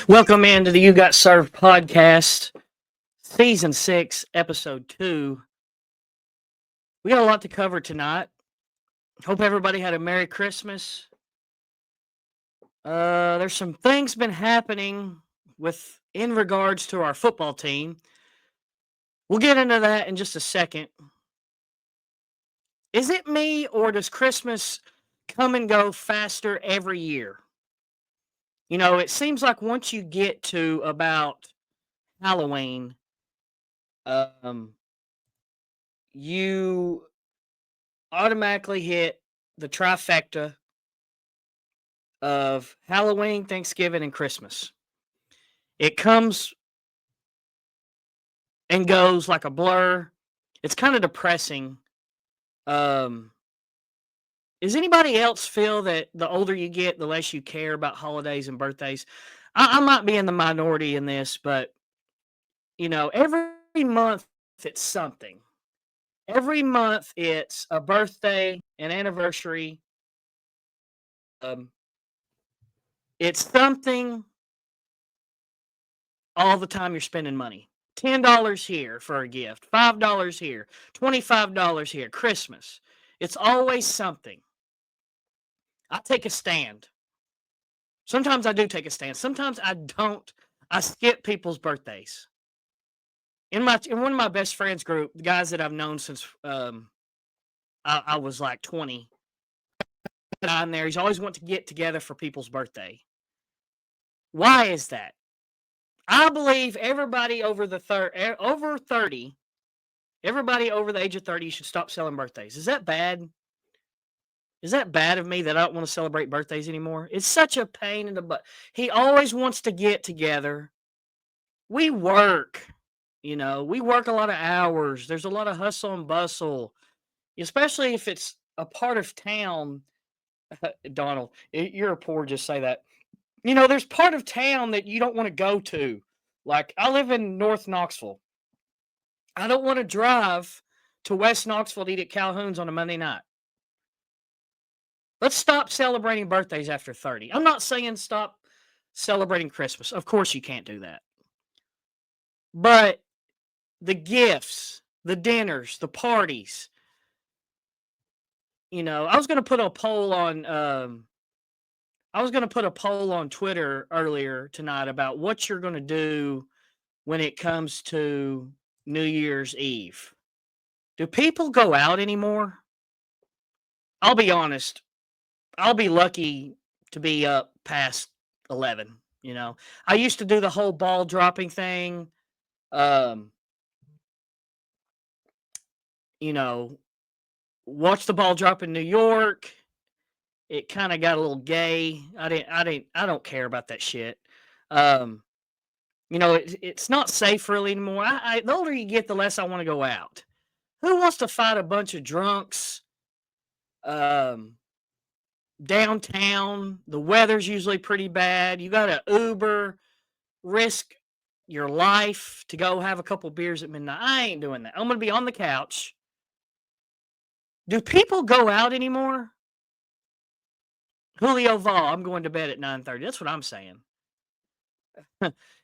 Welcome into the You Got Served podcast, season 6, episode 2. We got a lot to cover tonight. Hope everybody had a Merry Christmas. There's some things been happening in regards to our football team. We'll get into that in just a second. Is it me, or does Christmas come and go faster every year? You know, it seems like once you get to about Halloween, um, you automatically hit the trifecta of Halloween, Thanksgiving, and Christmas. It comes and goes like a blur. It's kind of depressing. Um, does anybody else feel that the older you get, the less you care about holidays and birthdays? I might be in the minority in this, but every month it's something. Every month it's a birthday, an anniversary. Um, it's something all the time you're spending money. $10 here for a gift, $5 here, $25 here, Christmas. It's always something. I take a stand. Sometimes I do take a stand. Sometimes I don't. I skip people's birthdays. In one of my best friends group, the guys that I've known since I was like 20, in there, he's always want to get together for people's birthday. Why is that? I believe everybody over 30, everybody over the age of 30 should stop selling birthdays. Is that bad? Is that bad of me that I don't want to celebrate birthdays anymore? It's such a pain in the butt. He always wants to get together. We work, we work a lot of hours. There's a lot of hustle and bustle, especially if it's a part of town. Donald, you're a poor, just say that. There's part of town that you don't want to go to. Like, I live in North Knoxville. I don't want to drive to West Knoxville to eat at Calhoun's on a Monday night. Let's stop celebrating birthdays after 30. I'm not saying stop celebrating Christmas. Of course you can't do that. But the gifts, the dinners, the parties. I was going to put a poll on Twitter earlier tonight about what you're going to do when it comes to New Year's Eve. Do people go out anymore? I'll be honest. I'll be lucky to be up past 11. I used to do the whole ball dropping thing. Watch the ball drop in New York. It kind of got a little gay. I don't care about that shit. It's not safe really anymore. The older you get, the less I want to go out. Who wants to fight a bunch of drunks? Downtown, the weather's usually pretty bad. You got to Uber, risk your life to go have a couple beers at midnight. I ain't doing that. I'm going to be on the couch. Do people go out anymore? Julio Vol, I'm going to bed at 9:30. That's what I'm saying.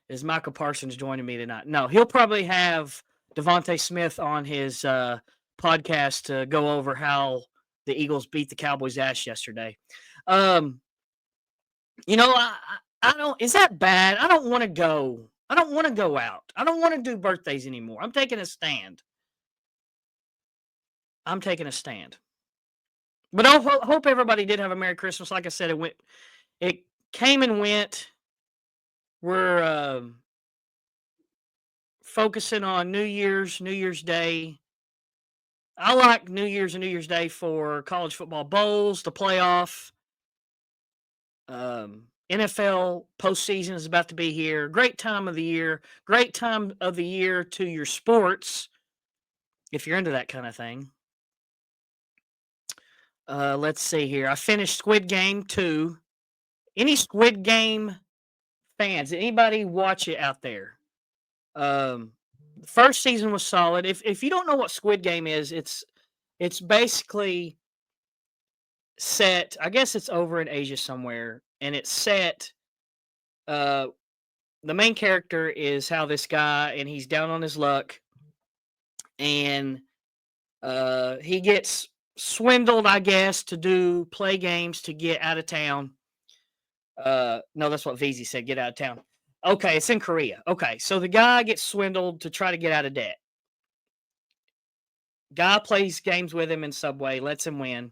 Is Michael Parsons joining me tonight? No, he'll probably have Devontae Smith on his podcast to go over how the Eagles beat the Cowboys' ass yesterday. I don't. Is that bad? I don't want to go. I don't want to go out. I don't want to do birthdays anymore. I'm taking a stand. But I hope everybody did have a Merry Christmas. Like I said, it came and went. We're focusing on New Year's Day. I like New Year's and New Year's Day for college football bowls, the playoff. NFL postseason is about to be here. Great time of the year. Great time of the year to your sports, if you're into that kind of thing. Let's see here. I finished Squid Game 2. Any Squid Game fans? Anybody watch it out there? The first season was solid. If you don't know what Squid Game is, it's basically set. I guess it's over in Asia somewhere, and it's set the main character is how this guy, and he's down on his luck, and he gets swindled, I guess, to play games to get out of town. No, that's what VZ said. Get out of town. Okay, it's in Korea. Okay, so the guy gets swindled to try to get out of debt. Guy plays games with him in Subway, lets him win.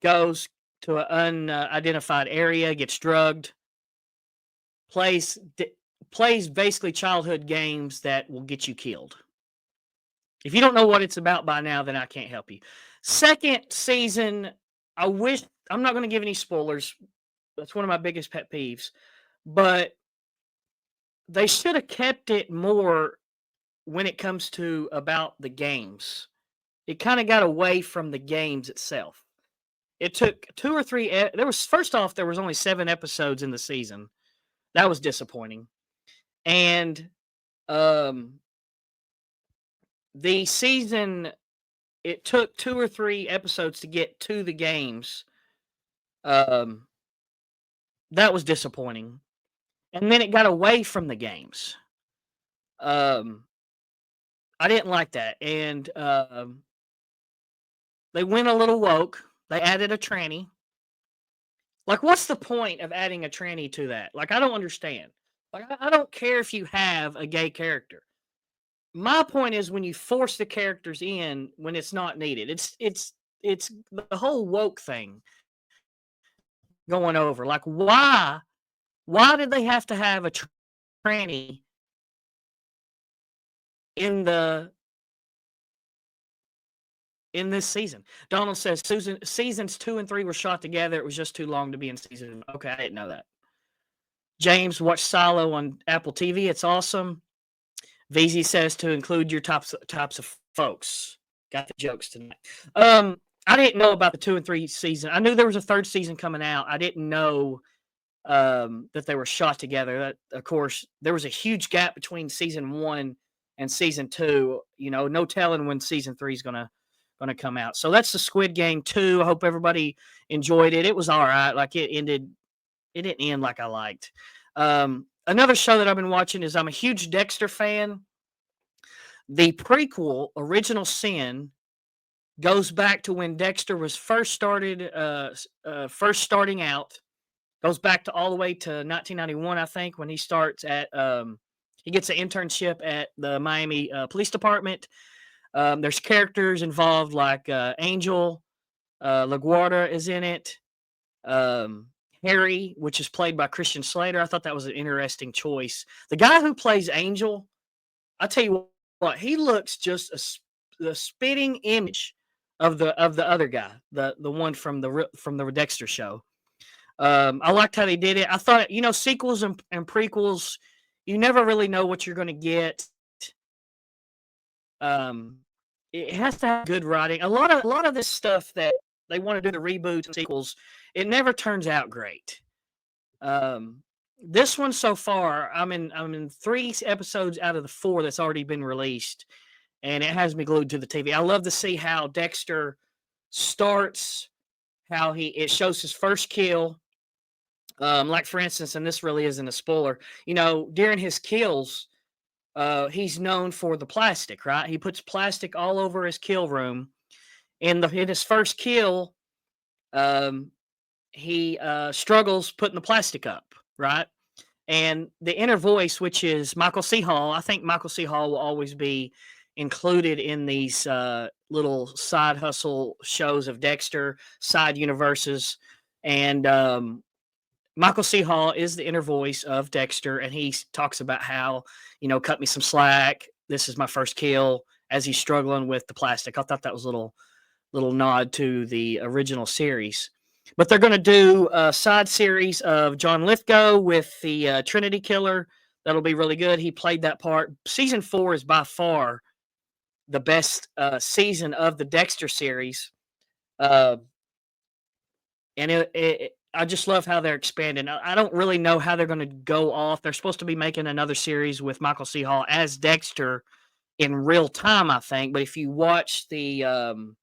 Goes to an unidentified area, gets drugged. Plays basically childhood games that will get you killed. If you don't know what it's about by now, then I can't help you. Second season, I'm not going to give any spoilers. That's one of my biggest pet peeves. But they should have kept it more when it comes to about the games. It kind of got away from the games itself. It took 2 or 3 first off, there was only 7 episodes in the season. That was disappointing. And the season, it took 2 or 3 episodes to get to the games. That was disappointing. And then it got away from the games. I didn't like that. And they went a little woke. They added a tranny. Like, what's the point of adding a tranny to that? Like, I don't understand. Like, I don't care if you have a gay character. My point is when you force the characters in when it's not needed. It's the whole woke thing going over. Like, why did they have to have a tranny in this season? Donald says seasons 2 and 3 were shot together. It was just too long to be in season. Okay, I didn't know that. James watched Silo on Apple TV. It's awesome. VZ says to include your types of folks. Got the jokes tonight. I didn't know about the 2 and 3 season. I knew there was a 3rd season coming out. I didn't know that they were shot together. That, of course, there was a huge gap between season 1 and season 2. You know, no telling when season 3 is gonna come out. So that's the Squid Game 2. I hope everybody enjoyed it. It was all right. Like, it didn't end like I liked. Another show that I've been watching is, I'm a huge Dexter fan. The prequel, Original Sin, goes back to when Dexter was first starting out. Goes back to all the way to 1991, I think, when he starts at he gets an internship at the Miami Police Department. There's characters involved like Angel LaGuardia is in it. Harry, which is played by Christian Slater. I thought that was an interesting choice. The guy who plays Angel, I tell you what, he looks just the spitting image of the other guy, the one from the Dexter show. I liked how they did it. I thought, sequels and prequels, you never really know what you're going to get. It has to have good writing. A lot of this stuff that they want to do, the reboots and sequels, it never turns out great. This one so far, I'm in 3 episodes out of the 4 that's already been released, and it has me glued to the TV. I love to see how Dexter starts, how it shows his first kill. Like, for instance, and this really isn't a spoiler, during his kills, he's known for the plastic, right? He puts plastic all over his kill room. In his first kill, he struggles putting the plastic up, right? And the inner voice, which is Michael C. Hall, I think Michael C. Hall will always be included in these little side hustle shows of Dexter, side universes. And Michael C. Hall is the inner voice of Dexter, and he talks about how, cut me some slack. This is my first kill, as he's struggling with the plastic. I thought that was a little nod to the original series. But they're going to do a side series of John Lithgow with the Trinity Killer. That'll be really good. He played that part. Season 4 is by far the best season of the Dexter series. And I just love how they're expanding. I don't really know how they're going to go off. They're supposed to be making another series with Michael C. Hall as Dexter in real time, I think. But if you watch the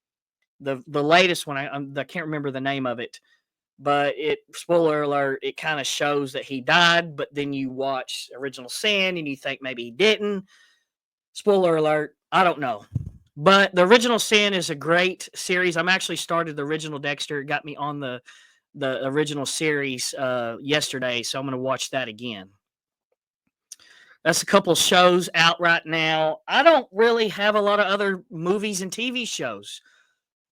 latest one, I can't remember the name of it. but spoiler alert, it kind of shows that he died, but then you watch Original Sin and you think maybe he didn't. Spoiler alert, I don't know. But the Original Sin is a great series. I'm actually started the original Dexter. It got me on the original series yesterday, so I'm going to watch that again. That's a couple shows out right now. I don't really have a lot of other movies and TV shows.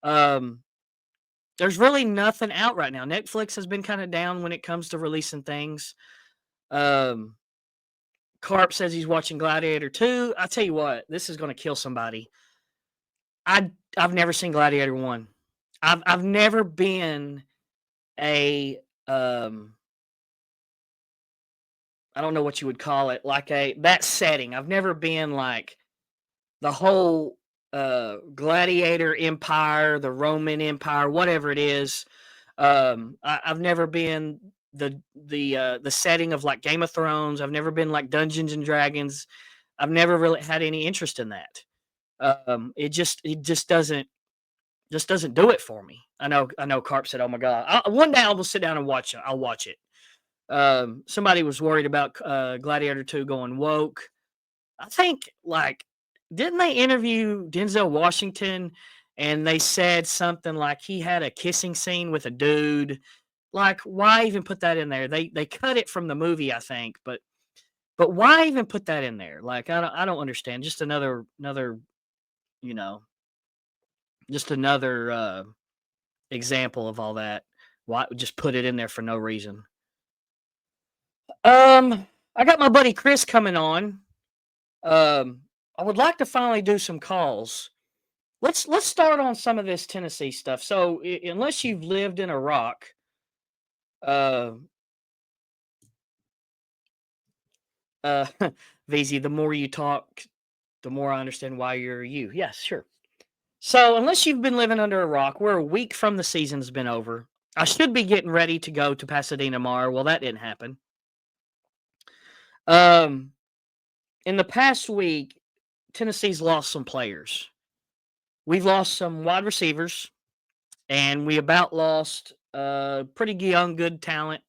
There's really nothing out right now. Netflix has been kind of down when it comes to releasing things. Um, Carp says he's watching Gladiator 2. I tell you what, this is going to kill somebody. I've never seen Gladiator 1. I've never been a I don't know what you would call it, like that setting. I've never been like the whole gladiator empire, the Roman Empire, whatever it is. I've never been the setting of like Game of Thrones. I've never been like Dungeons and Dragons. I've never really had any interest in that. It just doesn't do it for me. I know. Carp said, "Oh my god, one day I will sit down and watch it. I'll watch it." Somebody was worried about Gladiator 2 going woke. I think like didn't they interview Denzel Washington and they said something like he had a kissing scene with a dude. Like why even put that in there? They cut it from the movie, I think, but why even put that in there? Like I don't understand. Just another you know, just another example of all that. Why just put it in there for no reason? I got my buddy Chris coming on. I would like to finally do some calls. Let's start on some of this Tennessee stuff. So, unless you've lived in Iraq, uh, uh, VZ, the more you talk, the more I understand why you're you. Yes, sure. So, unless you've been living under a rock, we're a week from the season's been over. I should be getting ready to go to Pasadena tomorrow. Well, that didn't happen. Um, in the past week, Tennessee's lost some players. We've lost some wide receivers, and we about lost pretty young, good talent.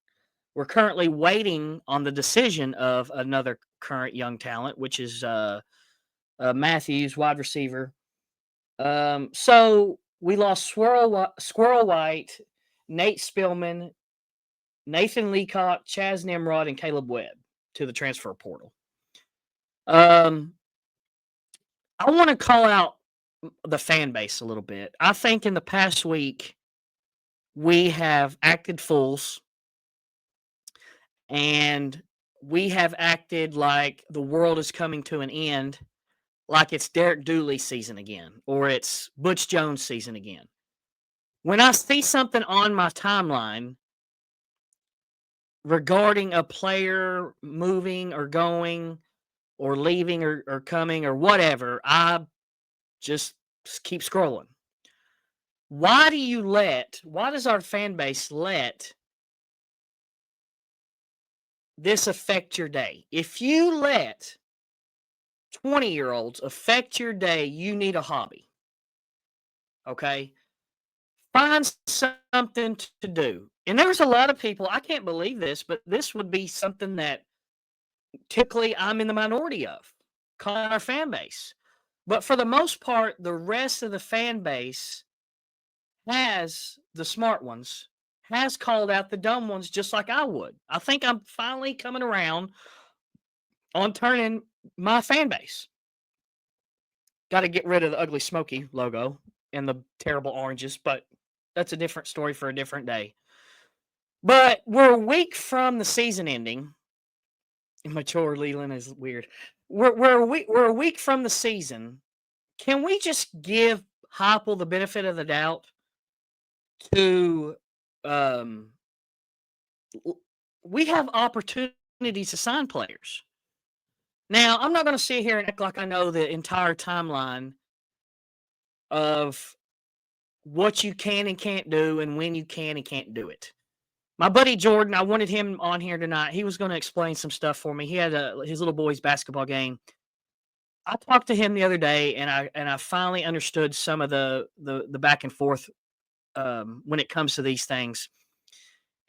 We're currently waiting on the decision of another current young talent, which is Matthews, wide receiver. So we lost Squirrel White, Nate Spillman, Nathan Leacock, Chaz Nimrod, and Caleb Webb to the transfer portal. I want to call out the fan base a little bit. I think in the past week, we have acted fools and we have acted like the world is coming to an end, like it's Derek Dooley season again or it's Butch Jones season again. When I see something on my timeline regarding a player moving or going or leaving or coming or whatever, I just keep scrolling. Why does our fan base let this affect your day? If you let 20-year-olds affect your day, you need a hobby. Okay? Find something to do. And there's a lot of people, I can't believe this, but this would be something that typically I'm in the minority of, calling our fan base. But for the most part, the rest of the fan base has, the smart ones, has called out the dumb ones just like I would. I think I'm finally coming around on turning my fan base. Got to get rid of the ugly Smoky logo and the terrible oranges, but that's a different story for a different day. But we're a week from the season ending. Immature Leland is weird. We're a week from the season. Can we just give Heupel the benefit of the doubt to we have opportunities to sign players. Now, I'm not going to sit here and act like I know the entire timeline of what you can and can't do and when you can and can't do it. My buddy Jordan, I wanted him on here tonight. He was going to explain some stuff for me. He had his little boy's basketball game. I talked to him the other day, and I finally understood some of the back and forth when it comes to these things.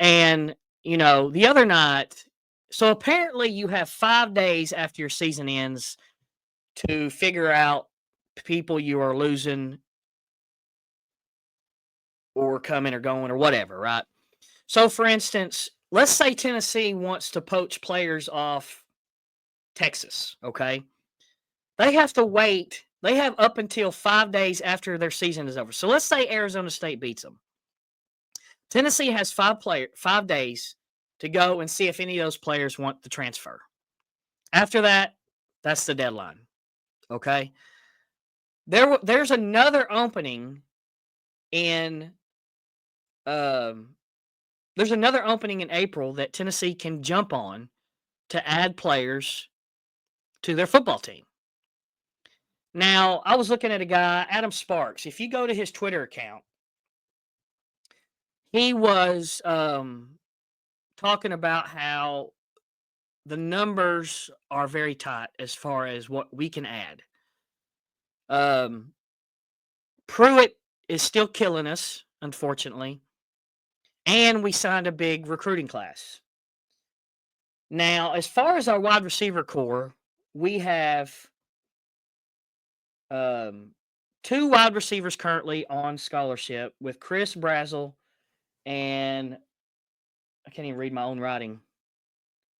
And, the other night, so apparently you have 5 days after your season ends to figure out people you are losing or coming or going or whatever, right? So, for instance, let's say Tennessee wants to poach players off Texas, okay? They have to wait. They have up until 5 days after their season is over. So let's say Arizona State beats them. Tennessee has 5 days to go and see if any of those players want to transfer. After that, that's the deadline. Okay. There's another opening in um there's another opening in April that Tennessee can jump on to add players to their football team. Now, I was looking at a guy, Adam Sparks. If you go to his Twitter account, he was talking about how the numbers are very tight as far as what we can add. Pruitt is still killing us, unfortunately, and we signed a big recruiting class. Now, as far as our wide receiver core, we have 2 wide receivers currently on scholarship with Chris Brazel and I can't even read my own writing.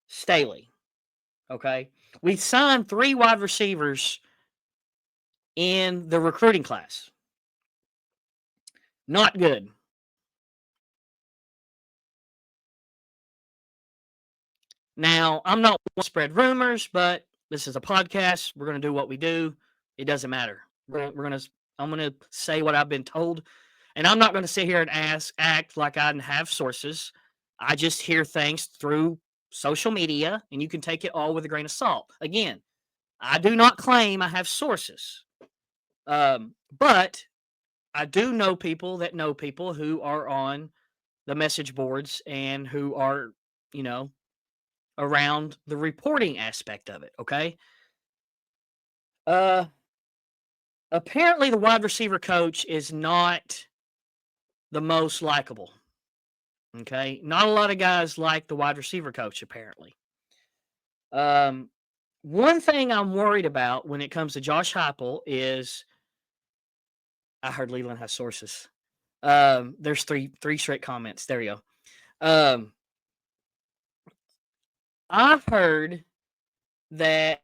Staley. Okay. We signed 3 wide receivers in the recruiting class. Not good. Now, I'm not going to spread rumors, but this is a podcast. We're going to do what we do. It doesn't matter. I'm going to say what I've been told, and I'm not going to sit here and act like I have sources. I just hear things through social media, and you can take it all with a grain of salt. Again, I do not claim I have sources, but I do know people that know people who are on the message boards and who are, around the reporting aspect of it. Okay. Apparently, the wide receiver coach is not the most likable. Okay. Not a lot of guys like the wide receiver coach, apparently. One thing I'm worried about when it comes to Josh Heupel is I heard Leland has sources. There's three straight comments. There you go. I've heard that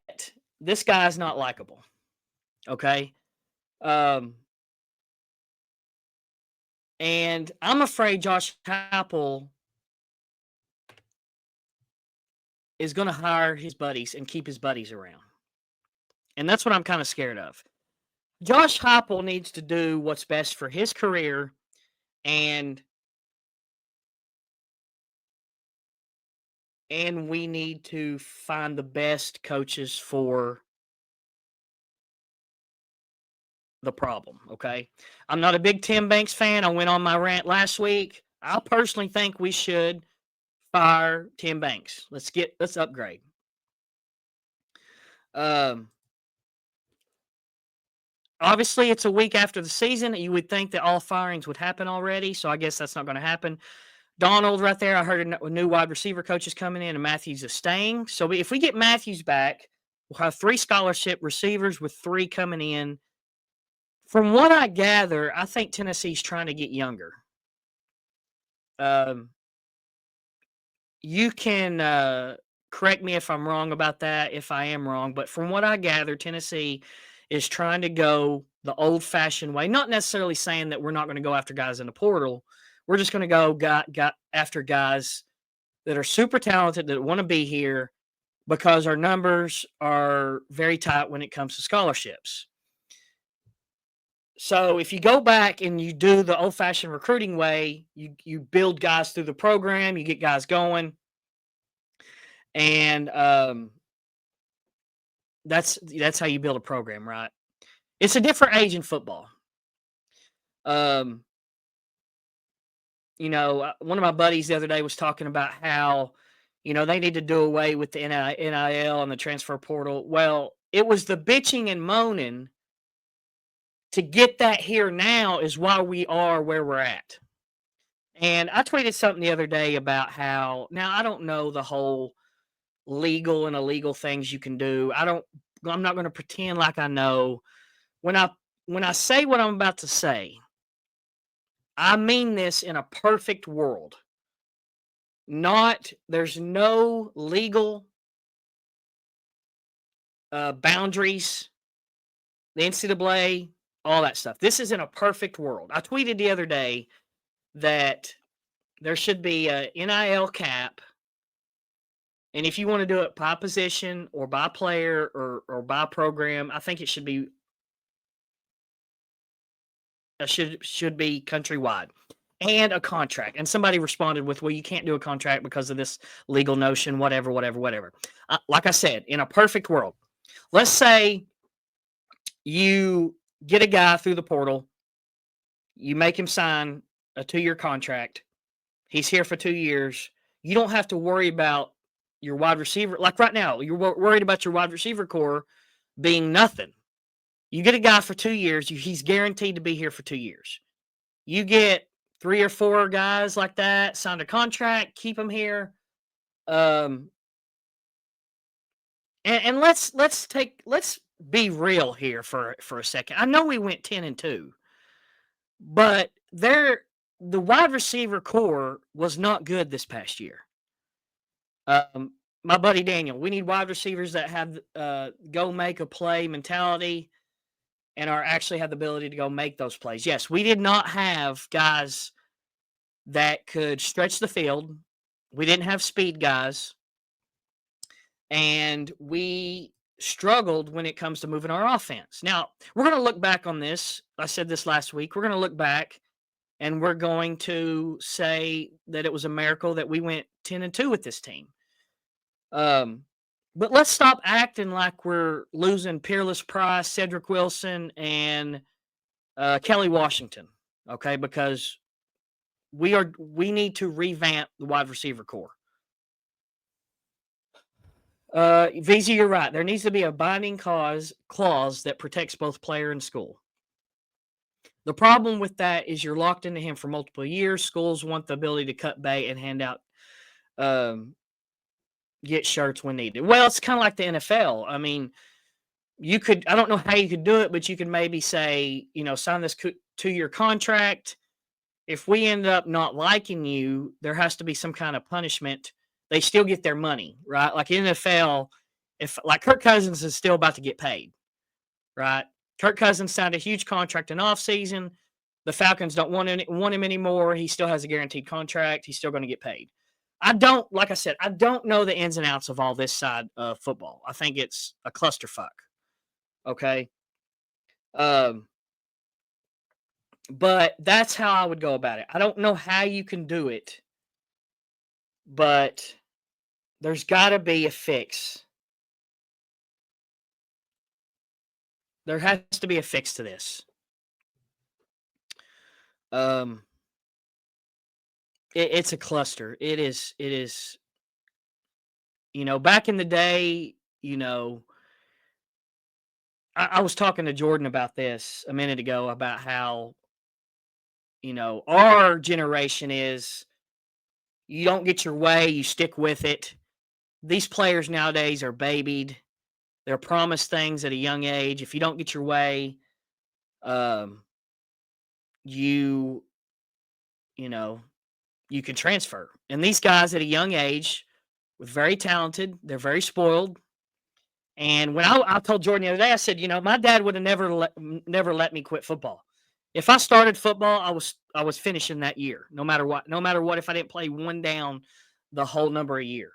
this guy's not likable. Okay. And I'm afraid Josh Heupel is going to hire his buddies and keep his buddies around. And that's what I'm kind of scared of. Josh Heupel needs to do what's best for his career, and we need to find the best coaches for the problem, okay? I'm not a big Tim Banks fan. I went on my rant last week. I personally think we should fire Tim Banks. Let's upgrade. Obviously, it's a week after the season. You would think that all firings would happen already, so I guess that's not going to happen. Donald right there, I heard a new wide receiver coach is coming in, and Matthews is staying. So if we get Matthews back, we'll have 3 scholarship receivers with 3 coming in. From what I gather, I think Tennessee's trying to get younger. You can correct me if I'm wrong about that, if I am wrong, but from what I gather, Tennessee is trying to go the old-fashioned way, not necessarily saying that we're not going to go after guys in the portal. We're just going to go after guys that are super talented that want to be here because our numbers are very tight when it comes to scholarships. So if you go back and you do the old-fashioned recruiting way, you build guys through the program, you get guys going, and that's how you build a program, right? It's a different age in football. One of my buddies the other day was talking about how, they need to do away with the NIL and the transfer portal. Well, it was the bitching and moaning to get that here now is why we are where we're at. And I tweeted something the other day about how now I don't know the whole legal and illegal things you can do. I'm not going to pretend like I know. When I when I say what I'm about to say, I mean this in a perfect world. Not there's no legal boundaries, the NCAA, all that stuff. This is in a perfect world. I tweeted the other day that there should be a NIL cap, and if you want to do it by position or by player or by program, I think it should be should be countrywide and a contract. And somebody responded with, "Well, you can't do a contract because of this legal notion, whatever, whatever, whatever." Like I said, in a perfect world, let's say you get a guy through the portal, you make him sign a 2-year contract. He's here for 2 years. You don't have to worry about your wide receiver. Like right now, you're worried about your wide receiver core being nothing. You get a guy for 2 years, he's guaranteed to be here for 2 years. You get 3 or 4 guys like that, signed a contract, keep them here. And let's be real here for a second. I know we went 10-2, but the wide receiver core was not good this past year. My buddy Daniel, we need wide receivers that have go make a play mentality and are actually have the ability to go make those plays. Yes, we did not have guys that could stretch the field. We didn't have speed guys. And we struggled when it comes to moving our offense. Now, we're going to look back on this. I said this last week. We're going to look back and we're going to say that it was a miracle that we went 10-2 with this team. But let's stop acting like we're losing Peerless Price, Cedric Wilson, and Kelly Washington. Okay, because we need to revamp the wide receiver core. VZ, you're right. There needs to be a binding clause that protects both player and school. The problem with that is you're locked into him for multiple years. Schools want the ability to cut bait and hand out, get shirts when needed. Well, it's kind of like the NFL. I mean, I don't know how you could do it, but you could maybe say, sign this 2-year contract. If we end up not liking you, there has to be some kind of punishment. They still get their money, right? Like in NFL, like Kirk Cousins is still about to get paid, right? Kirk Cousins signed a huge contract in offseason. The Falcons don't want him anymore. He still has a guaranteed contract. He's still going to get paid. Like I said, I don't know the ins and outs of all this side of football. I think it's a clusterfuck. Okay. But that's how I would go about it. I don't know how you can do it, but there's got to be a fix. There has to be a fix to this. It's a cluster. It is. Back in the day, I was talking to Jordan about this a minute ago about how, our generation is you don't get your way, you stick with it. These players nowadays are babied. They're promised things at a young age. If you don't get your way, you can transfer. And these guys at a young age were very talented. They're very spoiled. And when I told Jordan the other day, I said, my dad would have never let me quit football. If I started football, I was finishing that year, no matter what. No matter what, if I didn't play one down the whole year.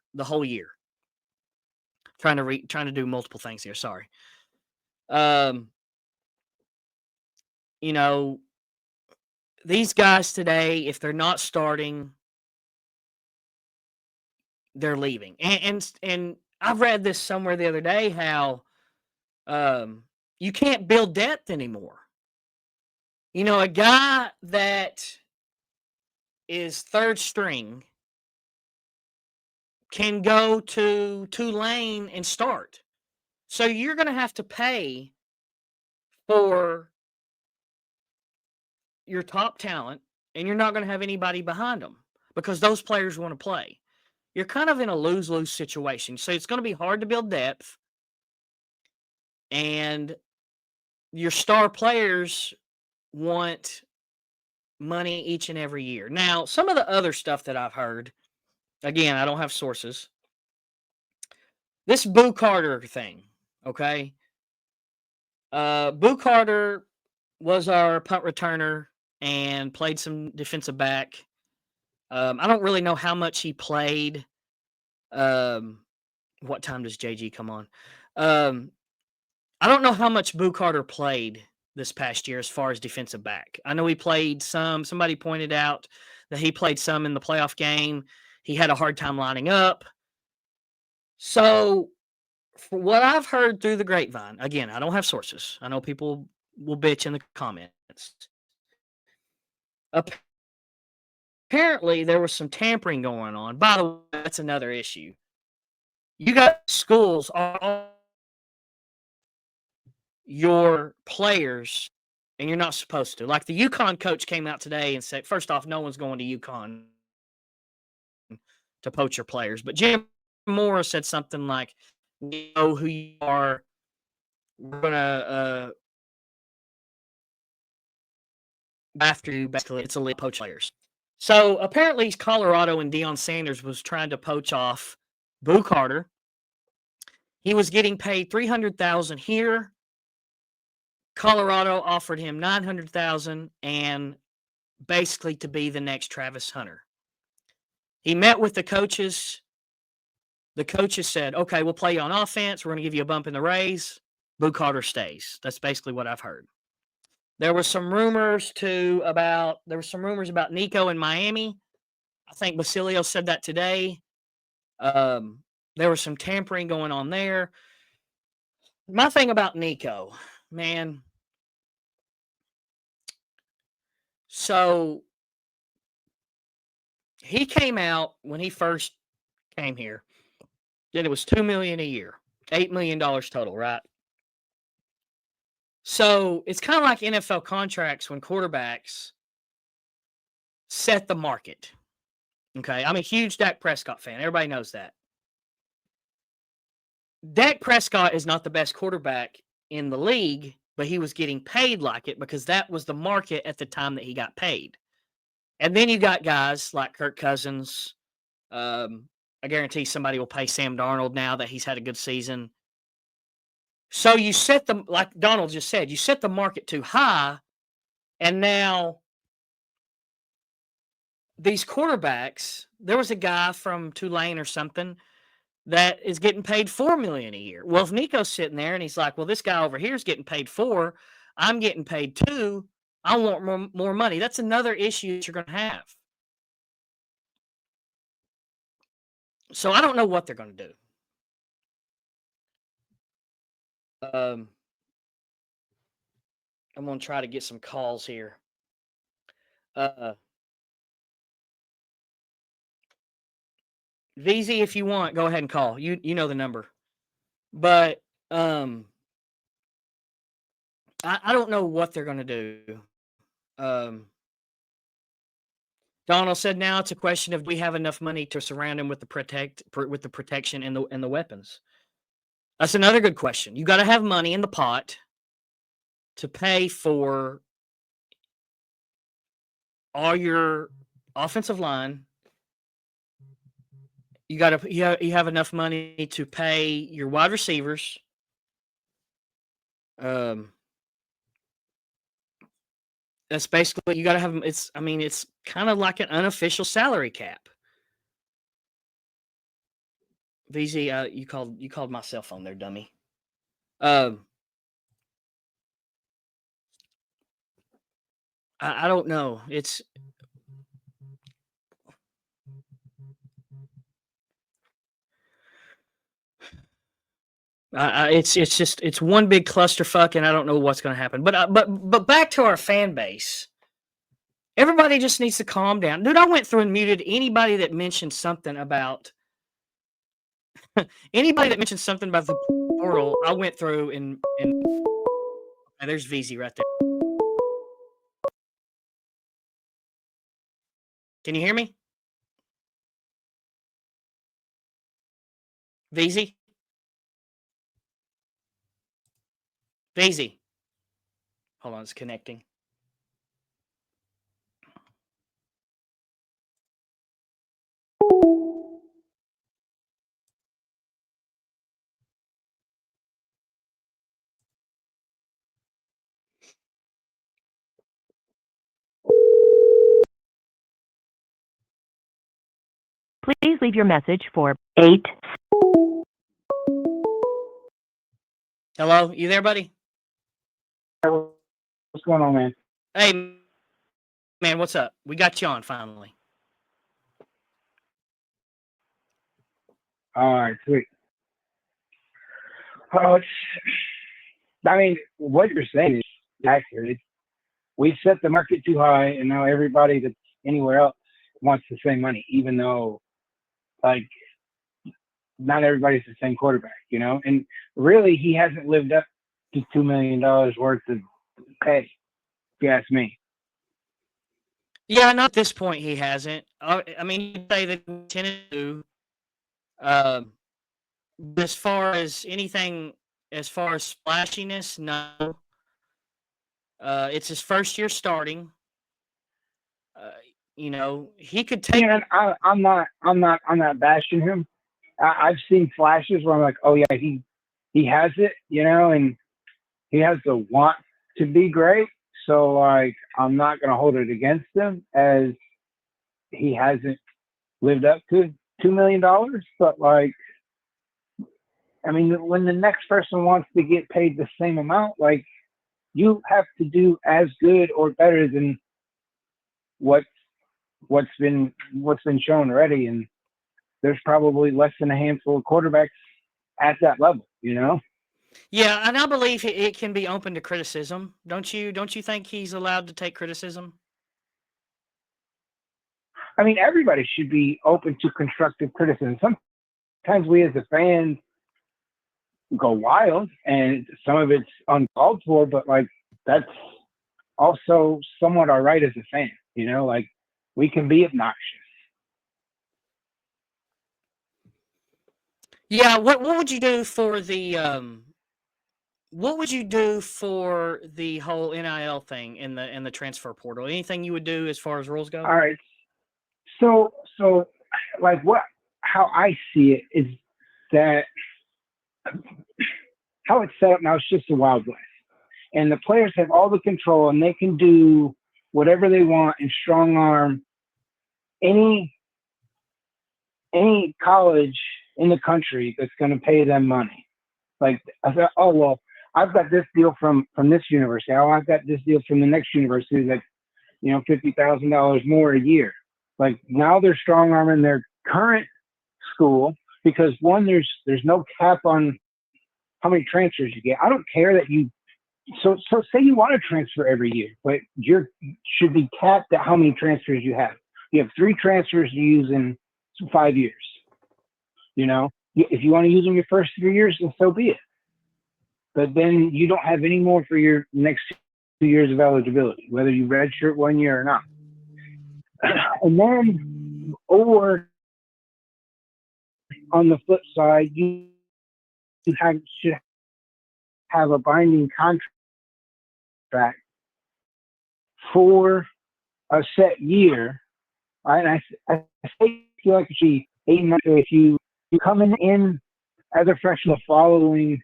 Trying to do multiple things here. Sorry. These guys today, if they're not starting, they're leaving. And I've read this somewhere the other day how you can't build depth anymore. A guy that is third string can go to Tulane and start. So you're going to have to pay for your top talent and you're not going to have anybody behind them because those players want to play. You're kind of in a lose-lose situation. So it's going to be hard to build depth, and your star players want money each and every year. Now, some of the other stuff that I've heard, again, I don't have sources. This Boo Carter thing, okay? Boo Carter was our punt returner and played some defensive back. I don't really know how much he played. What time does JG come on? I don't know how much Boo Carter played this past year as far as defensive back. I know he played some. Somebody pointed out that he played some in the playoff game. He had a hard time lining up. So, for what I've heard through the grapevine, again, I don't have sources. I know people will bitch in the comments. Apparently, there was some tampering going on. By the way, that's another issue. You got schools all your players, and you're not supposed to. Like the UConn coach came out today and said, first off, no one's going to UConn to poach your players. But Jim Moore said something like, we know who you are. We're going to after you, basically. It's elite poach players. So apparently Colorado and Deion Sanders was trying to poach off Boo Carter. He was getting paid $300,000 here. Colorado offered him $900,000 and basically to be the next Travis Hunter. He met with the coaches. The coaches said, okay, we'll play you on offense. We're going to give you a bump in the raise. Boo Carter stays. That's basically what I've heard. There were some rumors about Nico in Miami. I think Basilio said that today. There was some tampering going on there. My thing about Nico, man. So he came out when he first came here. Then it was $2 million a year, $8 million total, right? So it's kind of like NFL contracts when quarterbacks set the market. Okay, I'm a huge Dak Prescott fan. Everybody knows that. Dak Prescott is not the best quarterback in the league, but he was getting paid like it because that was the market at the time that he got paid. And then you got guys like Kirk Cousins. I guarantee somebody will pay Sam Darnold now that he's had a good season. So you set them, like Donald just said, you set the market too high, and now these quarterbacks, there was a guy from Tulane or something that is getting paid $4 million a year. Well, if Nico's sitting there and he's like, well, this guy over here is getting paid $4 million, I'm getting paid $2 million, I want more money. That's another issue that you're going to have. So I don't know what they're going to do. I'm going to try to get some calls here. VZ, if you want, go ahead and call. You know the number. But I don't know what they're going to do. Donald said now it's a question of do we have enough money to surround him with the protection and the weapons. That's another good question. You got to have money in the pot to pay for all your offensive line. You have enough money to pay your wide receivers. That's basically you got to have. It's kind of like an unofficial salary cap. VZ, you called my cell phone there, dummy. I don't know. It's it's one big clusterfuck, and I don't know what's going to happen. But back to our fan base. Everybody just needs to calm down, dude. I went through and muted anybody that mentioned something about the portal. I went through and there's VZ right there. Can you hear me? VZ? VZ. Hold on, it's connecting. Please leave your message for 8. Hello, you there, buddy? What's going on, man? Hey, man, what's up? We got you on finally. All right, sweet. Oh, I mean, what you're saying is accurate. We set the market too high, and now everybody that's anywhere else wants the same money, even though, like, not everybody's the same quarterback, you know? And really, he hasn't lived up to $2 million worth of pay, if you ask me. Yeah, not at this point he hasn't. I mean, you say that he tended to. As far as anything, as far as splashiness, no. It's his first year starting. You know, he could take. And I'm not bashing him. I've seen flashes where I'm like, oh yeah, he has it, you know, and he has the want to be great. So like, I'm not gonna hold it against him as he hasn't lived up to $2 million. But like, I mean, when the next person wants to get paid the same amount, like, you have to do as good or better than what's been shown already. And there's probably less than a handful of quarterbacks at that level, you know? Yeah, and I believe it can be open to criticism. Don't you think he's allowed to take criticism? I mean, everybody should be open to constructive criticism. Sometimes we as a fan go wild and some of it's uncalled for, but like, that's also somewhat our right as a fan, you know, like, we can be obnoxious. Yeah, what would you do for the what would you do for the whole NIL thing in the transfer portal? Anything you would do as far as rules go? All right. So like, how I see it is that how it's set up now is just a wild west. And the players have all the control and they can do whatever they want and strong arm any college in the country that's going to pay them money. Like, I thought, oh well, I've got this deal from this university. Oh, I've got this deal from the next university that's, you know, $50,000 more a year. Like, now they're strong arming their current school because one, there's no cap on how many transfers you get. I don't care that you. So say you want to transfer every year, but you should be capped at how many transfers you have. You have 3 transfers to use in 5 years. You know, if you want to use them your first 3 years, then so be it. But then you don't have any more for your next 2 years of eligibility, whether you redshirt 1 year or not. And then, or on the flip side, you should have a binding contract for a set year. And I feel like it should be 8 months. If you come in as a freshman the following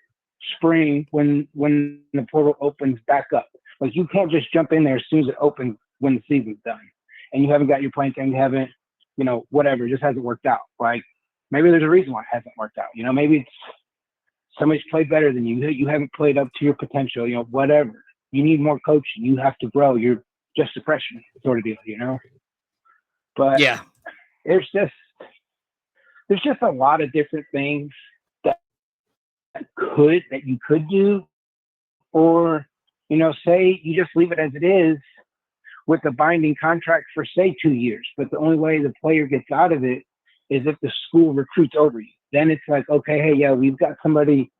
spring when the portal opens back up, like, you can't just jump in there as soon as it opens when the season's done, and you haven't got your playing time, you haven't, you know, whatever, it just hasn't worked out. Like, maybe there's a reason why it hasn't worked out. You know, maybe it's somebody's played better than you. You haven't played up to your potential. You know, whatever. You need more coaching. You have to grow. You're just a freshman, sort of deal. You know. But Yeah, there's just a lot of different things that you could do, or, you know, say you just leave it as it is with a binding contract for, say, 2 years. But the only way the player gets out of it is if the school recruits over you. Then it's like, okay, hey, yeah, we've got somebody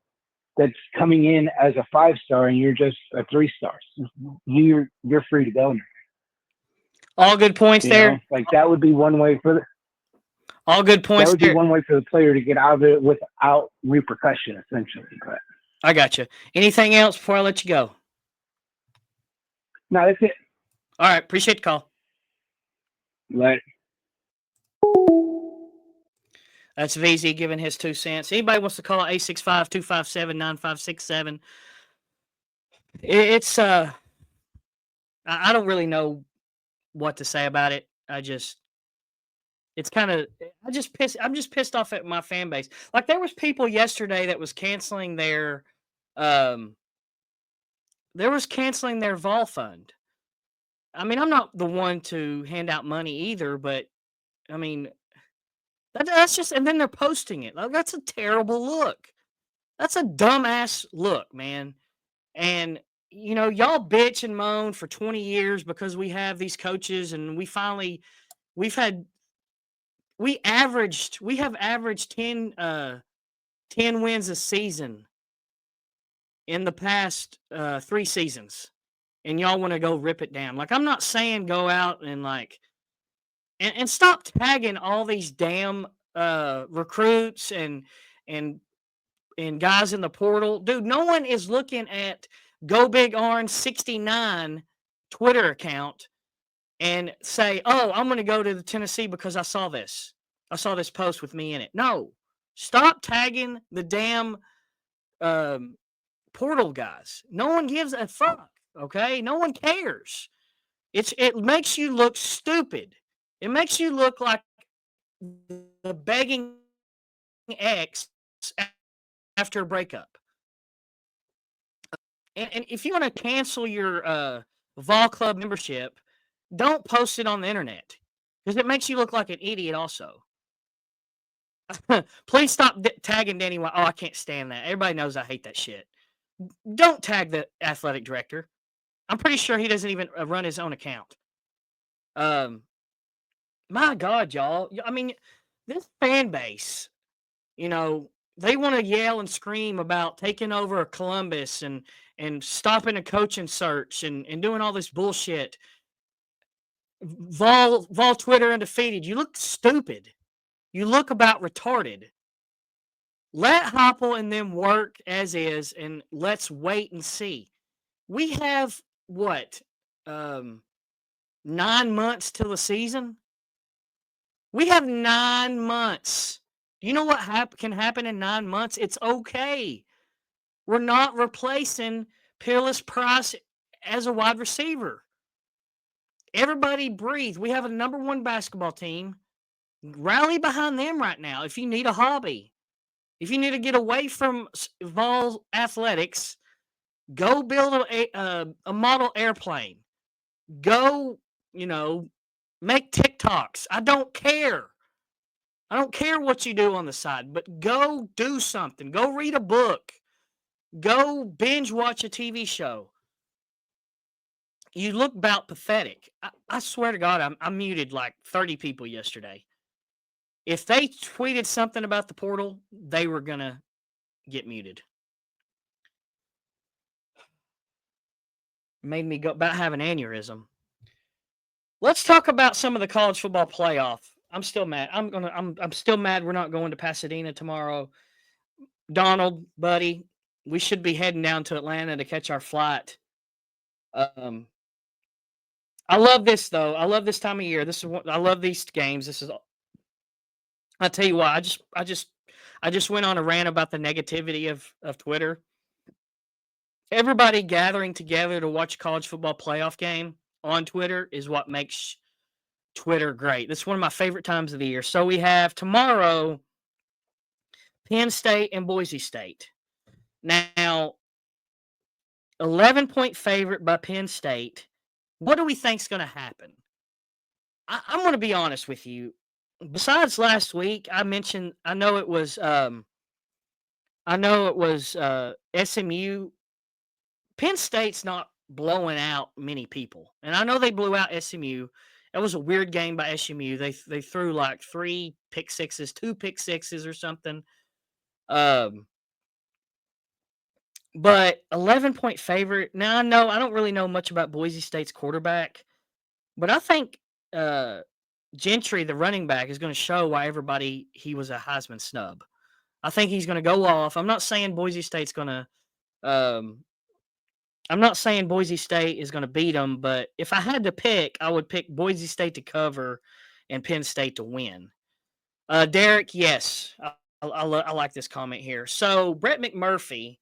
that's coming in as a 5-star and you're just a 3-star. You're free to go now. All good points there. Like that would be one way for All good that points would be there. one way for the player to get out of it without repercussion, essentially. But I got you. Anything else before I let you go? no, that's it. All right. Appreciate the call. Like, That's VZ giving his 2 cents. Anybody wants to call 865-257-9567? It's I don't really know what to say about it. It's kind of I'm just pissed off at my fan base. Like there was people yesterday that was canceling their Vol fund. I mean, I'm not the one to hand out money either, but I mean, that's just, and then they're posting it. Like, that's a terrible look. That's a dumbass look, man. And y'all bitch and moan for 20 years because we have these coaches, and we have averaged 10 wins a season in the past 3 seasons, and y'all want to go rip it down. Like, I'm not saying go out and and stop tagging all these damn recruits and guys in the portal. Dude, no one is looking at Go Big Orange 69 Twitter account and say, "Oh, I'm going to go to the Tennessee because I saw this. I saw this post with me in it." No. Stop tagging the damn portal guys. No one gives a fuck, okay? No one cares. It makes you look stupid. It makes you look like the begging ex after a breakup. And if you want to cancel your Vol Club membership, don't post it on the internet because it makes you look like an idiot also. Please stop tagging Danny White. Oh, I can't stand that. Everybody knows I hate that shit. Don't tag the athletic director. I'm pretty sure he doesn't even run his own account. My God, y'all. I mean, this fan base, they want to yell and scream about taking over Columbus and stopping a coaching search and doing all this bullshit. Vol Twitter undefeated. You look stupid. You look about retarded. Let Hopple and them work as is, and let's wait and see. We have what? 9 months till the season? We have 9 months. Do you know what can happen in 9 months? It's okay. We're not replacing Peerless Price as a wide receiver. Everybody breathe. We have a number 1 basketball team. Rally behind them right now if you need a hobby. If you need to get away from Vol athletics, go build a model airplane. Go, make TikToks. I don't care. I don't care what you do on the side, but go do something. Go read a book. Go binge watch a TV show. You look about pathetic. I swear to God, I muted like 30 people yesterday. If they tweeted something about the portal, they were going to get muted. Made me go about have an aneurysm. Let's talk about some of the college football playoff. I'm still mad. I'm still mad we're not going to Pasadena tomorrow. Donald, buddy, we should be heading down to Atlanta to catch our flight. I love this though. I love this time of year. I love these games. I tell you what, I just went on a rant about the negativity of Twitter. Everybody gathering together to watch a college football playoff game on Twitter is what makes Twitter great. This is one of my favorite times of the year. So we have tomorrow Penn State and Boise State. Now, 11-point favorite by Penn State. What do we think is going to happen? I'm going to be honest with you. Besides last week, I mentioned I know it was SMU. Penn State's not blowing out many people, and I know they blew out SMU. That was a weird game by SMU. They threw like 2 pick sixes or something. But 11-point favorite. Now I don't really know much about Boise State's quarterback, but I think Gentry, the running back, is going to show why everybody he was a Heisman snub. I think he's going to go off. I'm not saying Boise State's going to. I'm not saying Boise State is going to beat them, but if I had to pick, I would pick Boise State to cover and Penn State to win. Derek, yes, I like this comment here. So Brett McMurphy,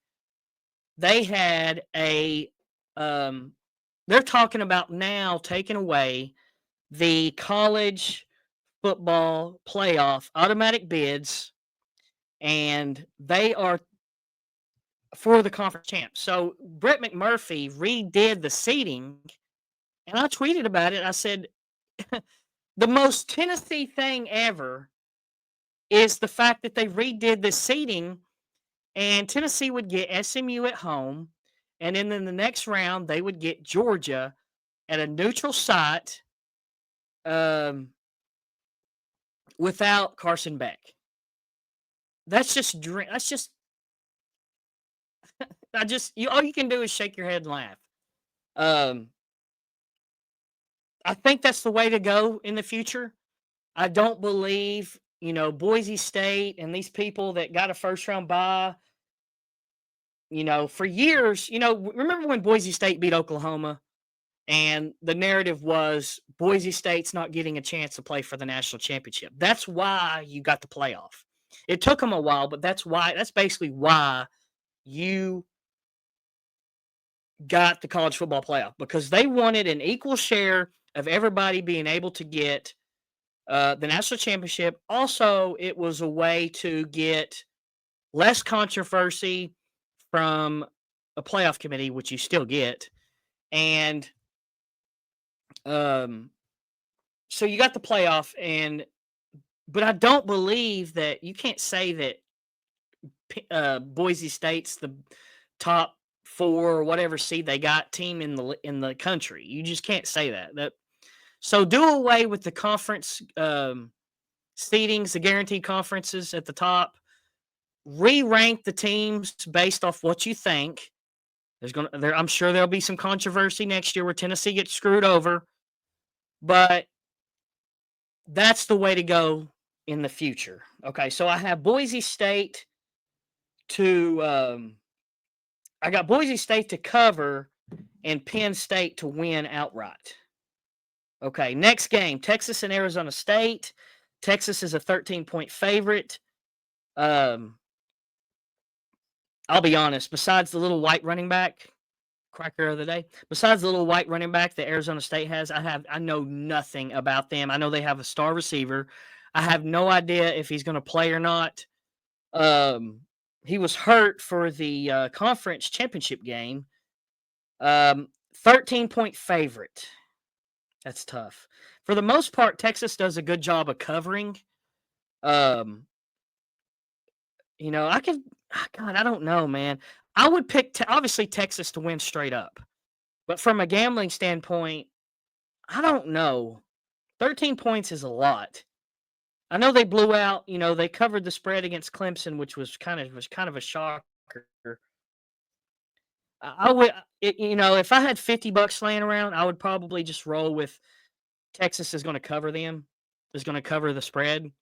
they had a. They're talking about now taking away the college football playoff automatic bids, and they are for the conference champs. So Brett McMurphy redid the seating, and I tweeted about it. I said, the most Tennessee thing ever is the fact that they redid the seating, and Tennessee would get SMU at home, and then in the next round they would get Georgia at a neutral site without Carson Beck. That's just all you can do is shake your head and laugh. I think that's the way to go in the future. I don't believe, Boise State and these people that got a first round bye, for years, remember when Boise State beat Oklahoma and the narrative was Boise State's not getting a chance to play for the national championship. That's why you got the playoff. It took them a while, but that's basically why you got the college football playoff, because they wanted an equal share of everybody being able to get the national championship. Also, it was a way to get less controversy from a playoff committee, which you still get. And so you got the playoff, but I don't believe that you can't say that Boise State's the top 4 or whatever seed they got team in the country. You just can't say that. So do away with the conference seedings, the guaranteed conferences at the top. Re-rank the teams based off what you think. I'm sure there'll be some controversy next year where Tennessee gets screwed over, but that's the way to go in the future. Okay, so I have Boise State to I got Boise State to cover and Penn State to win outright. Okay, next game, Texas and Arizona State. Texas is a 13-point favorite. I'll be honest, besides the little white running back, cracker of the day, besides the little white running back that Arizona State has, I know nothing about them. I know they have a star receiver. I have no idea if he's going to play or not. He was hurt for the conference championship game. 13-point favorite. That's tough. For the most part, Texas does a good job of covering. I don't know, man. I would pick, obviously, Texas to win straight up. But from a gambling standpoint, I don't know. 13 points is a lot. I know they blew out, they covered the spread against Clemson, which was kind of a shocker. I would, if I had $50 laying around, I would probably just roll with Texas is going to cover them, is going to cover the spread.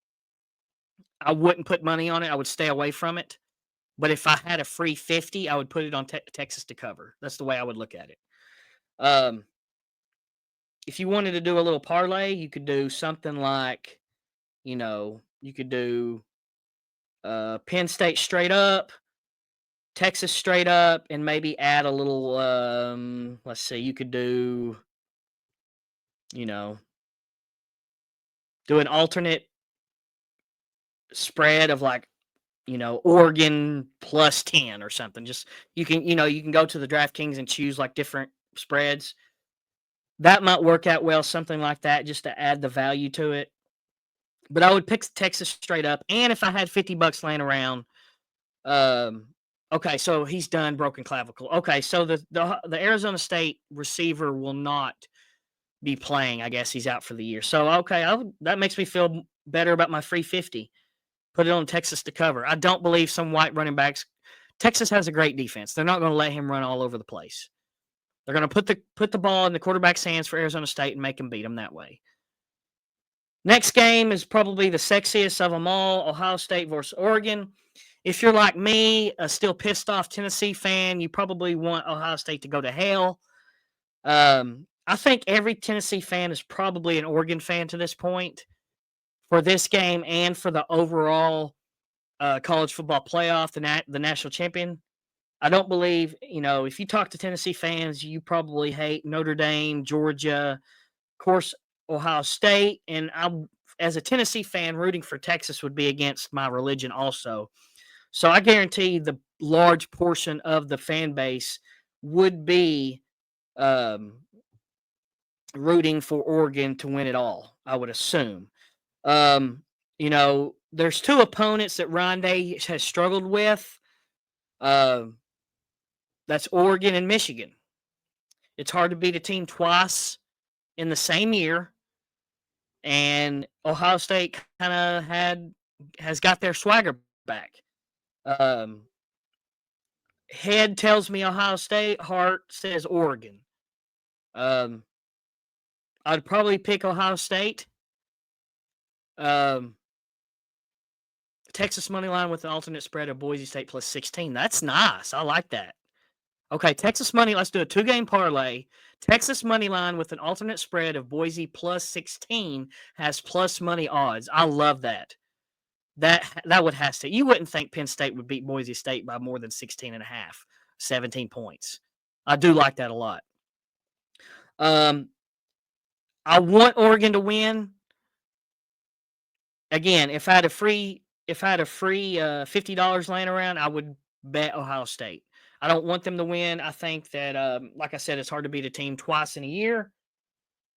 I wouldn't put money on it. I would stay away from it. But if I had a free 50, I would put it on Texas to cover. That's the way I would look at it. If you wanted to do a little parlay, you could do something like, you could do Penn State straight up, Texas straight up, and maybe add a little, let's see, you could do, do an alternate spread of like, Oregon plus 10 or something. Just you can go to the DraftKings and choose like different spreads. That might work out well, something like that, just to add the value to it. But I would pick Texas straight up. And if I had $50 laying around, okay, so he's done, broken clavicle. Okay, so the Arizona State receiver will not be playing. I guess he's out for the year. So okay, that makes me feel better about my free 50. Put it on Texas to cover. I don't believe some white running backs. Texas has a great defense. They're not going to let him run all over the place. They're going to put the ball in the quarterback's hands for Arizona State and make him beat them that way. Next game is probably the sexiest of them all, Ohio State versus Oregon. If you're like me, a still pissed off Tennessee fan, you probably want Ohio State to go to hell. I think every Tennessee fan is probably an Oregon fan to this point for this game and for the overall college football playoff, the national champion. I don't believe, if you talk to Tennessee fans, you probably hate Notre Dame, Georgia, of course, Ohio State. And as a Tennessee fan, rooting for Texas would be against my religion also. So I guarantee the large portion of the fan base would be rooting for Oregon to win it all, I would assume. There's two opponents that Ryan Day has struggled with. That's Oregon and Michigan. It's hard to beat a team twice in the same year. And Ohio State kind of has got their swagger back. Head tells me Ohio State, heart says Oregon. I'd probably pick Ohio State. Texas money line with an alternate spread of Boise State plus 16. That's nice. I like that. Okay, Texas money. Let's do a 2-game parlay. Texas money line with an alternate spread of Boise plus 16 has plus money odds. I love that. That would have to. You wouldn't think Penn State would beat Boise State by more than 16 and a half, 17 points. I do like that a lot. I want Oregon to win. Again, if I had a free $50 laying around, I would bet Ohio State. I don't want them to win. I think that, like I said, it's hard to beat a team twice in a year.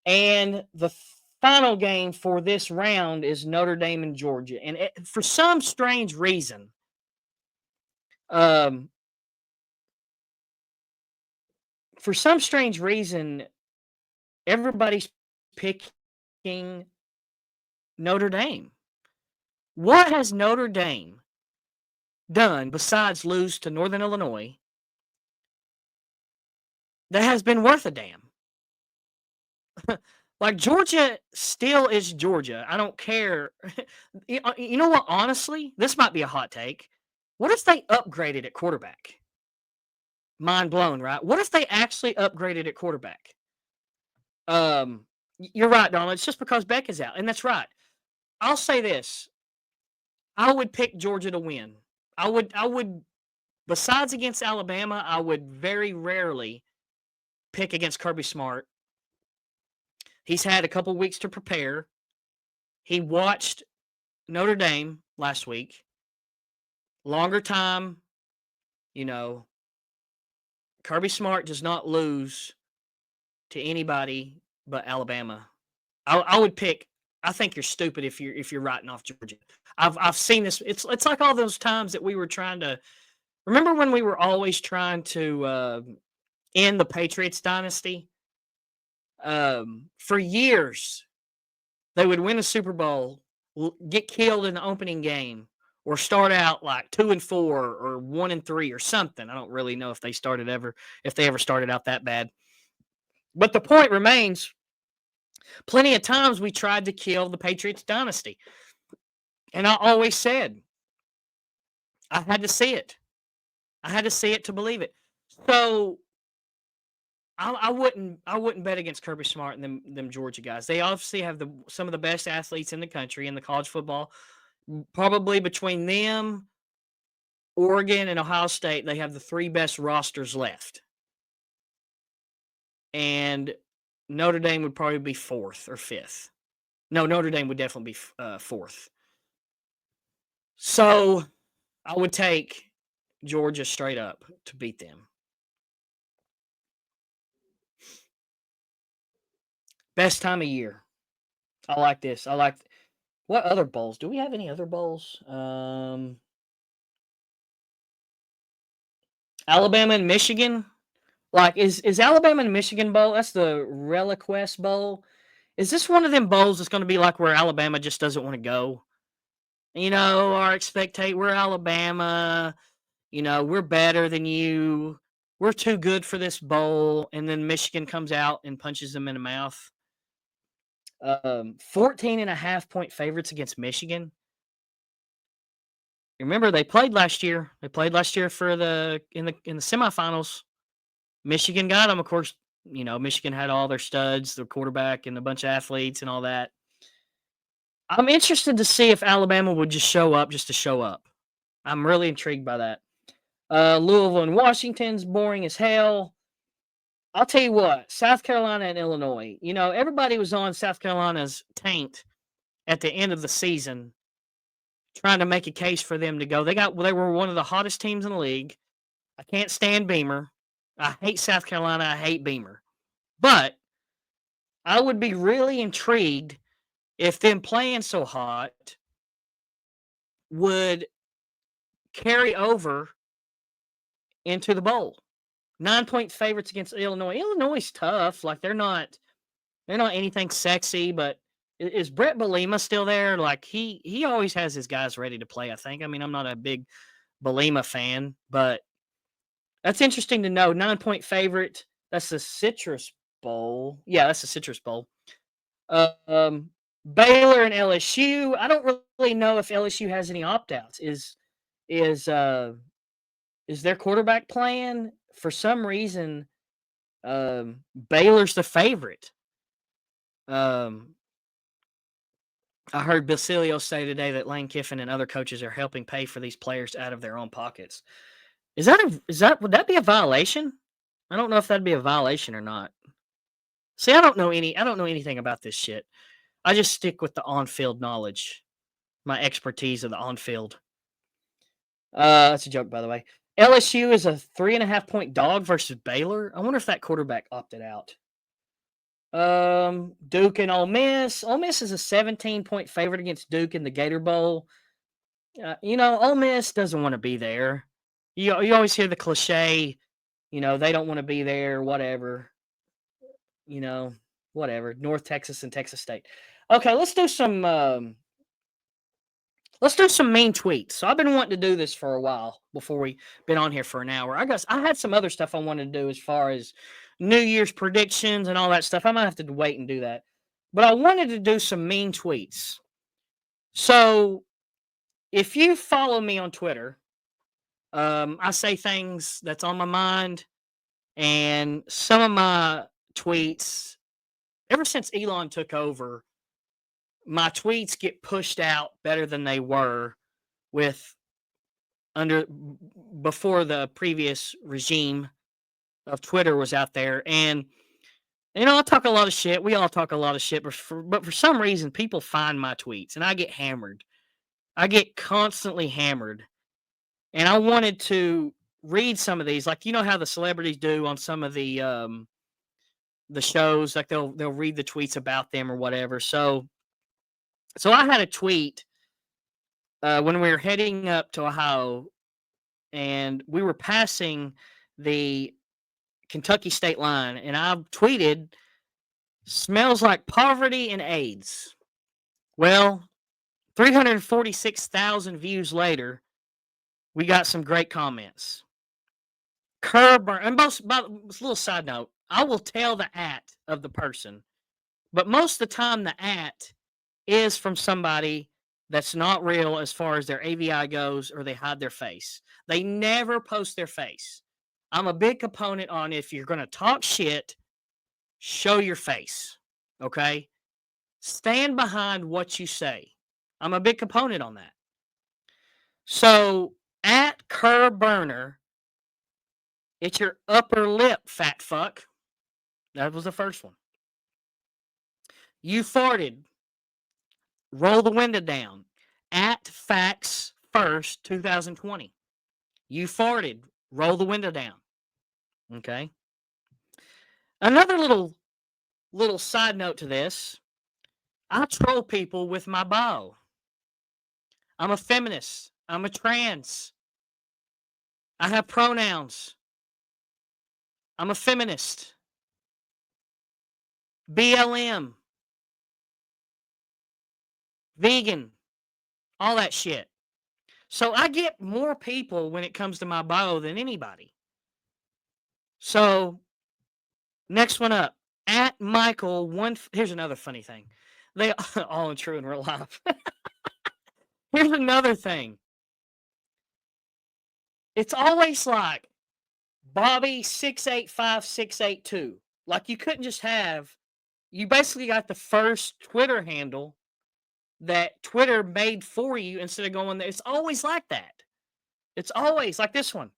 And the final game for this round is Notre Dame and Georgia. And for some strange reason, everybody's picking Notre Dame. What has Notre Dame done besides lose to Northern Illinois that has been worth a damn? Like, Georgia still is Georgia. I don't care. You know what? Honestly, this might be a hot take. What if they upgraded at quarterback? Mind blown, right? What if they actually upgraded at quarterback? You're right, Donald. It's just because Beck is out, and that's right. I'll say this: I would pick Georgia to win. I would. Besides against Alabama, I would very rarely pick against Kirby Smart. He's had a couple weeks to prepare. He watched Notre Dame last week. Longer time, Kirby Smart does not lose to anybody but Alabama. I would pick. I think you're stupid if you're writing off Georgia. I've seen this. It's like all those times that we were trying to. Remember when we were always trying to end the Patriots dynasty? For years, they would win a Super Bowl, get killed in the opening game, or start out like 2-4 or 1-3 or something. I don't really know if they ever started out that bad. But the point remains, plenty of times we tried to kill the Patriots dynasty. And I always said, I had to see it. I had to see it to believe it. So I wouldn't bet against Kirby Smart and them Georgia guys. They obviously have some of the best athletes in the country in the college football. Probably between them, Oregon, and Ohio State, they have the 3 best rosters left. And Notre Dame would probably be 4th or 5th. No, Notre Dame would definitely be 4th. So I would take Georgia straight up to beat them. Best time of year. I like this. What other bowls? Do we have any other bowls? Alabama and Michigan. Like, is Alabama and Michigan bowl? That's the ReliQuest Bowl. Is this one of them bowls that's going to be like where Alabama just doesn't want to go? We're Alabama. We're better than you. We're too good for this bowl. And then Michigan comes out and punches them in the mouth. 14.5-point favorites against Michigan. Remember, they played last year. They played last year for in the semifinals. Michigan got them. Of course, Michigan had all their studs, their quarterback, and a bunch of athletes and all that. I'm interested to see if Alabama would just show up just to show up. I'm really intrigued by that. Louisville and Washington's boring as hell. I'll tell you what, South Carolina and Illinois. Everybody was on South Carolina's taint at the end of the season, trying to make a case for them to go. They were one of the hottest teams in the league. I can't stand Beamer. I hate South Carolina. I hate Beamer. But I would be really intrigued if them playing so hot would carry over into the bowl. 9-point favorites against Illinois. Illinois is tough. Like they're not anything sexy, but is Brett Bielema still there? Like he always has his guys ready to play, I think. I mean, I'm not a big Bielema fan, but that's interesting to know. 9-point favorite. That's the Citrus Bowl. Yeah, that's the Citrus Bowl. Baylor and LSU. I don't really know if LSU has any opt-outs. Is their quarterback playing? For some reason, Baylor's the favorite. I heard Basilio say today that Lane Kiffin and other coaches are helping pay for these players out of their own pockets. Would that be a violation? I don't know if that'd be a violation or not. See, I don't know anything about this shit. I just stick with the on-field knowledge, my expertise of the on-field. That's a joke, by the way. LSU is a 3.5-point dog versus Baylor. I wonder if that quarterback opted out. Duke and Ole Miss. Ole Miss is a 17-point favorite against Duke in the Gator Bowl. Ole Miss doesn't want to be there. You always hear the cliche, they don't want to be there, whatever. Whatever. North Texas and Texas State. Okay, let's do some mean tweets. So I've been wanting to do this for a while before we've been on here for an hour. I had some other stuff I wanted to do as far as New Year's predictions and all that stuff. I might have to wait and do that. But I wanted to do some mean tweets. So if you follow me on Twitter, I say things that's on my mind. And some of my tweets, ever since Elon took over, my tweets get pushed out better than they were before the previous regime of Twitter was out there. And I talk a lot of shit. We all talk a lot of shit, but for some reason people find my tweets and I get hammered. I get constantly hammered. And I wanted to read some of these, like how the celebrities do on some of the shows, like they'll read the tweets about them or whatever. So I had a tweet when we were heading up to Ohio, and we were passing the Kentucky state line, and I tweeted, "Smells like poverty and AIDS." Well, 346,000 views later, we got some great comments. And a little side note, I will tell the @ of the person, but most of the time the @ is from somebody that's not real as far as their AVI goes, or they hide their face. They never post their face. I'm a big component on, if you're going to talk shit, show your face, okay? Stand behind what you say. I'm a big component on that. So, @CurBurner, it's your upper lip, fat fuck. That was the first one. You farted. Roll the window down. @FactsFirst 2020. You farted. Roll the window down. Okay. Another little side note to this. I troll people with my bio. I'm a feminist. I'm a trans. I have pronouns. I'm a feminist. BLM. Vegan. All that shit. So I get more people when it comes to my bio than anybody. So, next one up. At Michael one. Here's another funny thing. They all true in real life. Here's another thing. It's always like Bobby 685682. Like you couldn't just have. You basically got the first Twitter handle that Twitter made for you instead of going there. It's always like that. It's always like this one.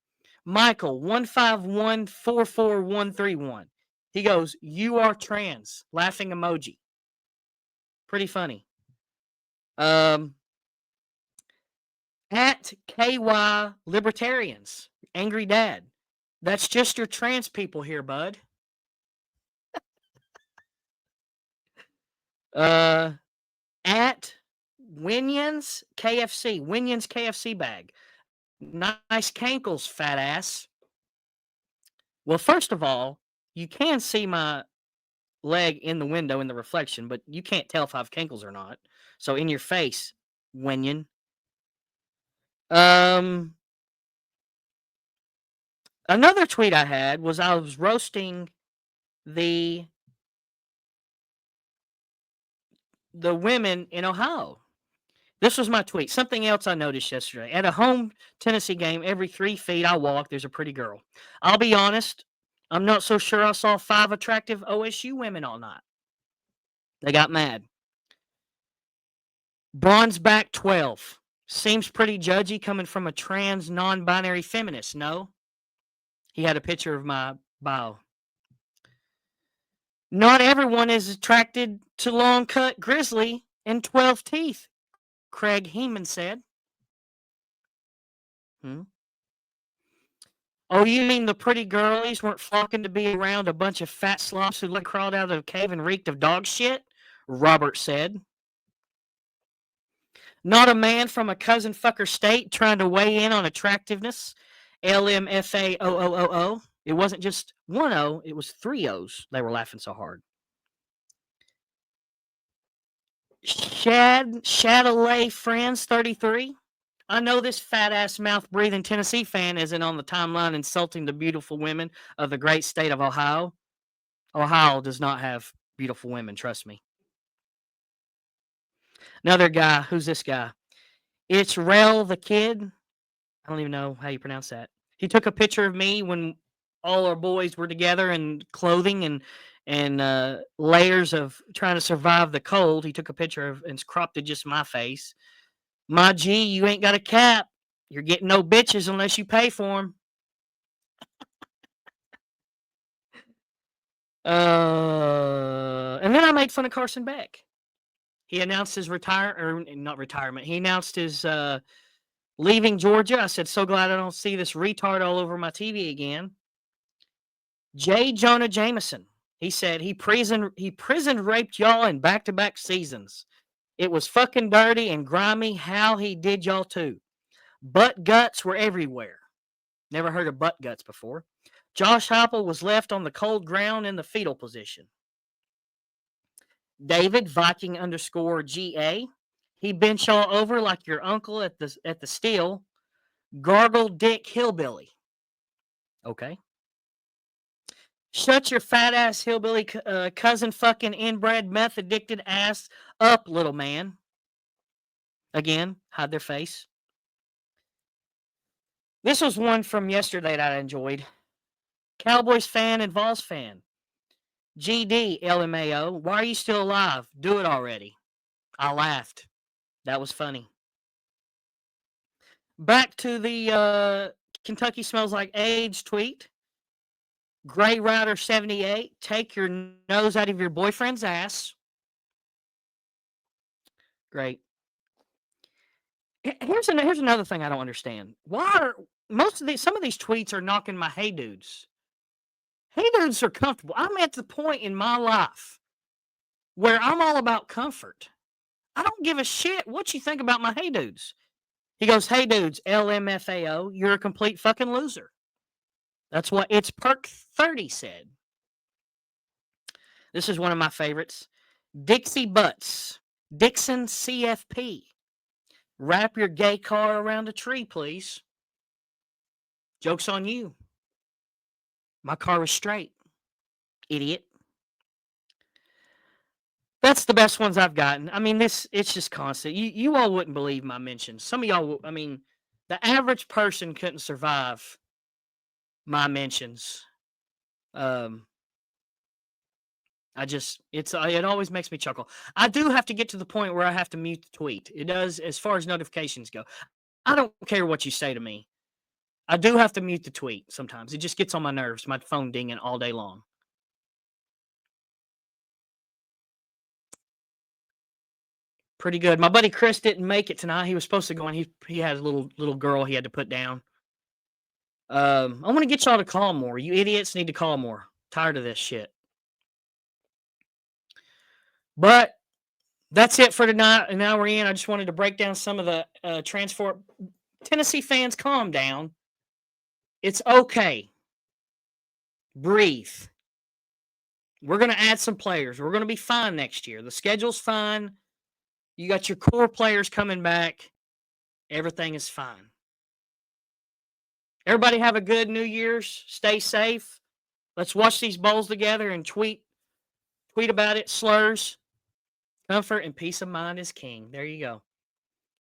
Michael 151443131. He goes, "You are trans." Laughing emoji. Pretty funny. At KY Libertarians, Angry Dad. That's just your trans people here, bud. At Winion's KFC bag. Nice cankles, fat ass. Well, first of all, you can see my leg in the window in the reflection, but you can't tell if I have cankles or not. So in your face, Winion. Another tweet I had was I was roasting the women in Ohio. This was my tweet. Something else I noticed yesterday. At a home Tennessee game, every 3 feet I walk, there's a pretty girl. I'll be honest, I'm not so sure I saw 5 attractive OSU women all night. They got mad. Bronze back 12. Seems pretty judgy coming from a trans non-binary feminist, no? He had a picture of my bio. Not everyone is attracted to long-cut grizzly and 12 teeth, Craig Heeman said. Oh, you mean the pretty girlies weren't flocking to be around a bunch of fat sloths who crawled out of the cave and reeked of dog shit? Robert said. Not a man from a cousin fucker state trying to weigh in on attractiveness. LMFAOOOO. It wasn't just one O, it was 3 O's. They were laughing so hard. Shadowlay Friends 33. I know this fat ass mouth breathing Tennessee fan isn't on the timeline insulting the beautiful women of the great state of Ohio. Ohio does not have beautiful women, trust me. Another guy, who's this guy? It's Rel the Kid. I don't even know how you pronounce that. He took a picture of me when all our boys were together in clothing and layers of trying to survive the cold. He took a picture of and cropped to just my face. My G, you ain't got a cap. You're getting no bitches unless you pay for them. And then I made fun of Carson Beck. He announced his retirement. He announced his leaving Georgia. I said, so glad I don't see this retard all over my TV again. J. Jonah Jameson. He said he prison raped y'all in back-to-back seasons. It was fucking dirty and grimy how he did y'all too. Butt guts were everywhere. Never heard of butt guts before. Josh Heupel was left on the cold ground in the fetal position. David Viking _GA. He bent y'all over like your uncle at the steel. Gargle Dick Hillbilly. Okay. Shut your fat ass hillbilly cousin fucking inbred meth addicted ass up, little man. Again, hide their face. This was one from yesterday that I enjoyed. Cowboys fan and Vols fan. GD LMAO. Why are you still alive? Do it already. I laughed. That was funny. Back to the Kentucky smells like AIDS tweet. Gray Rider 78. Take your nose out of your boyfriend's ass. Great. Here's another thing I don't understand. Why are some of these tweets are knocking my hey dudes? Hey dudes are comfortable. I'm at the point in my life where I'm all about comfort. I don't give a shit what you think about my hey dudes. He goes, hey dudes, LMFAO, you're a complete fucking loser. That's what It's Perk 30 said. This is one of my favorites. Dixie Butts, Dixon CFP. Wrap your gay car around a tree, please. Joke's on you. My car was straight. Idiot. That's the best ones I've gotten. I mean, it's just constant. You all wouldn't believe my mentions. Some of y'all, I mean, the average person couldn't survive my mentions. It always makes me chuckle. I do have to get to the point where I have to mute the tweet. It does, as far as notifications go. I don't care what you say to me. I do have to mute the tweet sometimes. It just gets on my nerves. My phone dinging all day long. Pretty good. My buddy Chris didn't make it tonight. He was supposed to go in. He had a little girl he had to put down. I want to get y'all to call more. You idiots need to call more. Tired of this shit. But that's it for tonight. An hour in. I just wanted to break down some of the transfer. Tennessee fans, calm down. It's okay. Breathe. We're going to add some players. We're going to be fine next year. The schedule's fine. You got your core players coming back. Everything is fine. Everybody have a good New Year's. Stay safe. Let's watch these bowls together and tweet about it. Slurs. Comfort and peace of mind is king. There you go.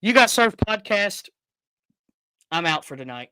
You Got Served podcast. I'm out for tonight.